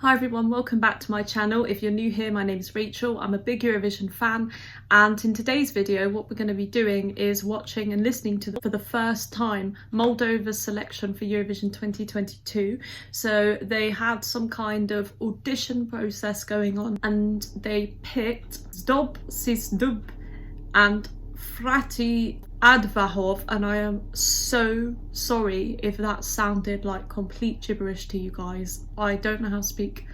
Hi everyone, welcome back to my channel. If you're new here, my name is Rachel. I'm a big Eurovision fan, and in today's video what we're going to be doing is watching and listening to, for the first time, Moldova's selection for Eurovision 2022. So they had some kind of audition process going on and they picked Zdob, Zdub and Frații Advahov, and I am so sorry if that sounded like complete gibberish to you guys. I don't know how to speak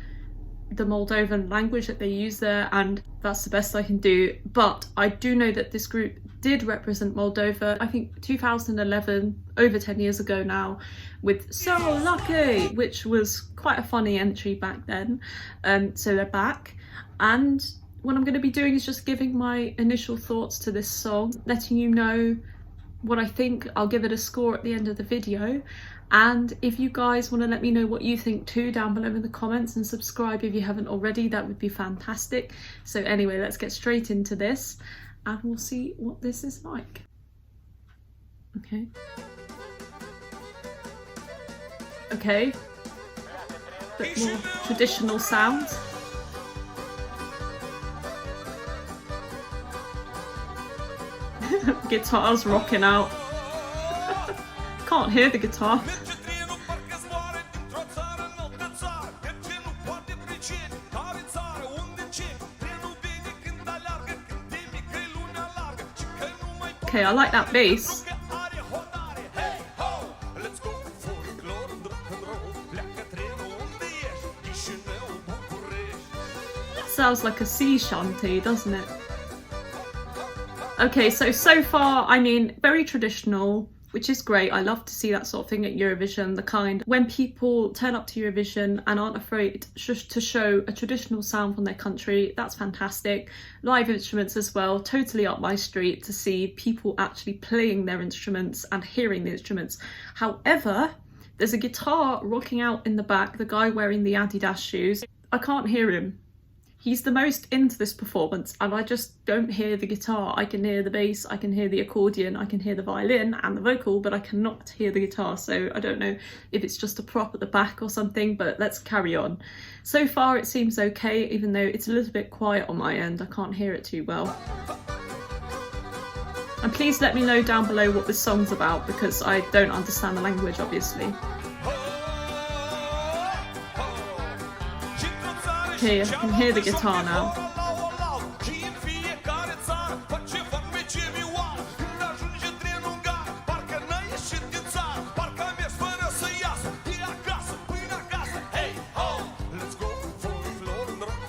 the Moldovan language that they use there, and that's the best I can do. But I do know that this group did represent Moldova, I think 2011, over 10 years ago now, with So Lucky, which was quite a funny entry back then. So they're back, and what I'm going to be doing is just giving my initial thoughts to this song, letting you know what I think. I'll give it a score at the end of the video, and if you guys want to let me know what you think too down below in the comments, and subscribe if you haven't already, that would be fantastic. So anyway, let's get straight into this and we'll see what this is like. Okay, bit more traditional sounds. Guitar's rocking out. Can't hear the guitar. Okay, I like that bass. Sounds like a sea shanty, doesn't it? Okay, so far, I mean, very traditional, which is great. I love to see that sort of thing at Eurovision, the kind when people turn up to Eurovision and aren't afraid to show a traditional sound from their country. That's fantastic. Live instruments as well, totally up my street to see people actually playing their instruments and hearing the instruments. However, there's a guitar rocking out in the back, the guy wearing the Adidas shoes. I can't hear him. He's the most into this performance and I just don't hear the guitar. I can hear the bass, I can hear the accordion, I can hear the violin and the vocal, but I cannot hear the guitar. So I don't know if it's just a prop at the back or something, but let's carry on. So far it seems okay, even though it's a little bit quiet on my end. I can't hear it too well. And please let me know down below what this song's about, because I don't understand the language, obviously. Okay, I can hear the guitar now.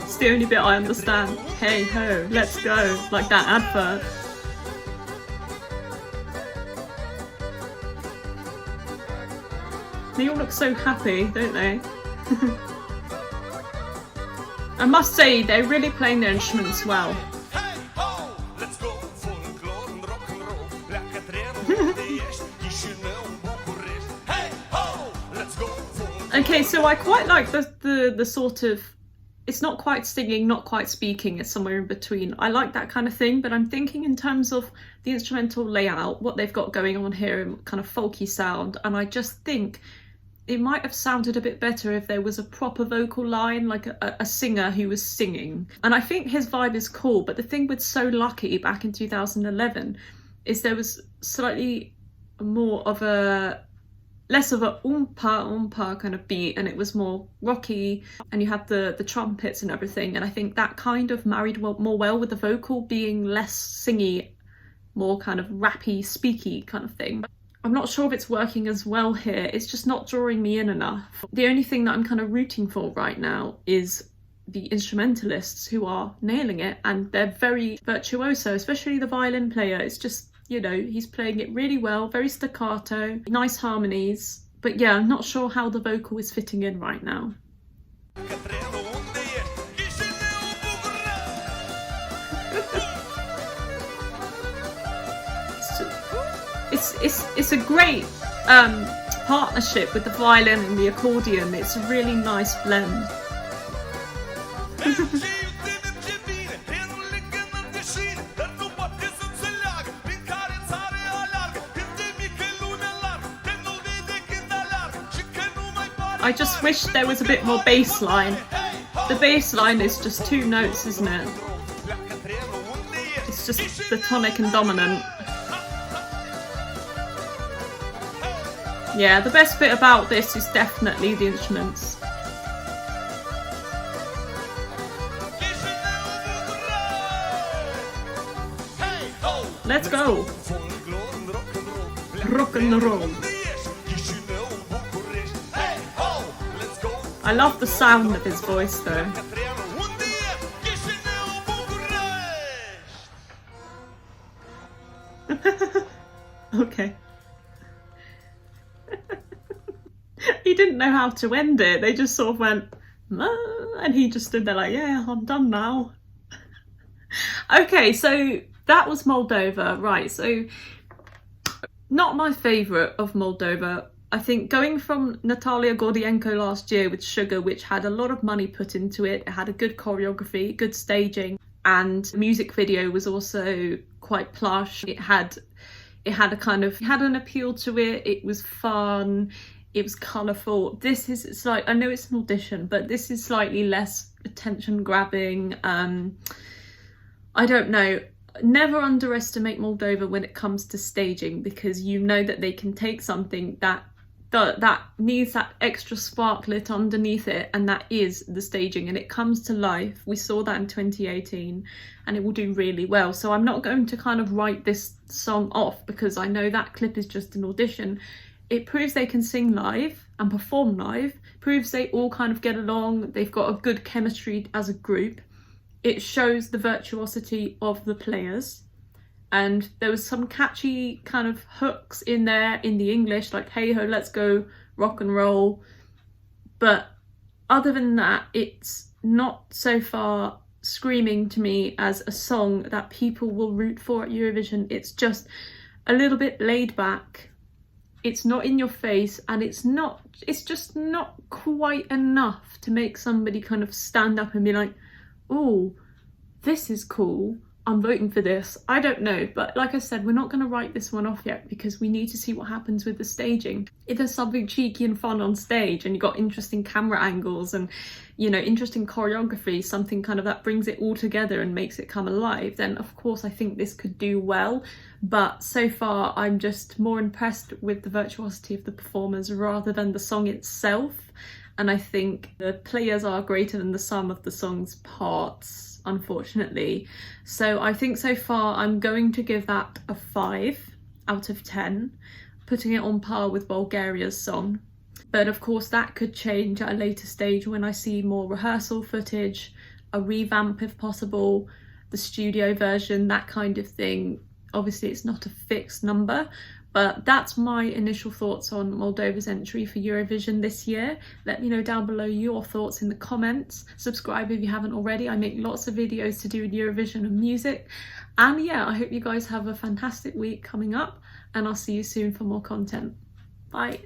It's the only bit I understand. Hey ho, let's go, like that advert. They all look so happy, don't they? I must say, they're really playing their instruments well. Okay, so I quite like the sort of, it's not quite singing, not quite speaking, it's somewhere in between. I like that kind of thing, but I'm thinking in terms of the instrumental layout, what they've got going on here, kind of folky sound, and I just think it might have sounded a bit better if there was a proper vocal line, like a singer who was singing. And I think his vibe is cool, but the thing with So Lucky back in 2011 is there was slightly more of a, less of a oompa kind of beat, and it was more rocky, and you had the trumpets and everything, and I think that kind of married more well with the vocal being less singy, more kind of rappy, speaky kind of thing. I'm not sure if it's working as well here. It's just not drawing me in enough. The only thing that I'm kind of rooting for right now is the instrumentalists, who are nailing it, and they're very virtuoso, especially the violin player. It's just, you know, he's playing it really well, very staccato, nice harmonies. But yeah, I'm not sure how the vocal is fitting in right now. It's a great partnership with the violin and the accordion. It's a really nice blend. I I just wish there was a bit more bass line. The bass line is just 2 notes, isn't it? It's just the tonic and dominant. Yeah, the best bit about this is definitely the instruments. Let's go! Rock and roll. I love the sound of his voice though. Okay. He didn't know how to end it. They just sort of went, and he just stood there like, yeah, I'm done now. Okay, so that was Moldova. Right, so not my favourite of Moldova. I think going from Natalia Gordienko last year with Sugar, which had a lot of money put into it, it had a good choreography, good staging, and the music video was also quite plush. It had an appeal to it. It was fun. It was colourful. This is, it's like, I know it's an audition, but this is slightly less attention grabbing. I don't know. Never underestimate Moldova when it comes to staging, because you know that they can take something that needs that extra spark lit underneath it, and that is the staging, and it comes to life. We saw that in 2018 and it will do really well. So I'm not going to kind of write this song off because I know that clip is just an audition. It proves they can sing live and perform live, proves they all kind of get along, they've got a good chemistry as a group. It shows the virtuosity of the players, and there was some catchy kind of hooks in there in the English, like hey ho, let's go rock and roll. But other than that, it's not so far screaming to me as a song that people will root for at Eurovision. It's just a little bit laid back. It's not in your face, and it's just not quite enough to make somebody kind of stand up and be like, oh, this is cool, I'm voting for this. I don't know, but like I said, we're not going to write this one off yet because we need to see what happens with the staging. If there's something cheeky and fun on stage and you've got interesting camera angles and, you know, interesting choreography, something kind of that brings it all together and makes it come alive, then of course I think this could do well. But so far I'm just more impressed with the virtuosity of the performers rather than the song itself. And I think the players are greater than the sum of the song's parts, unfortunately. So I think so far I'm going to give that a 5 out of 10, putting it on par with Bulgaria's song. But of course that could change at a later stage when I see more rehearsal footage, a revamp if possible, the studio version, that kind of thing. Obviously it's not a fixed number, but that's my initial thoughts on Moldova's entry for Eurovision this year. Let me know down below your thoughts in the comments. Subscribe if you haven't already. I make lots of videos to do with Eurovision and music. And yeah, I hope you guys have a fantastic week coming up, and I'll see you soon for more content. Bye.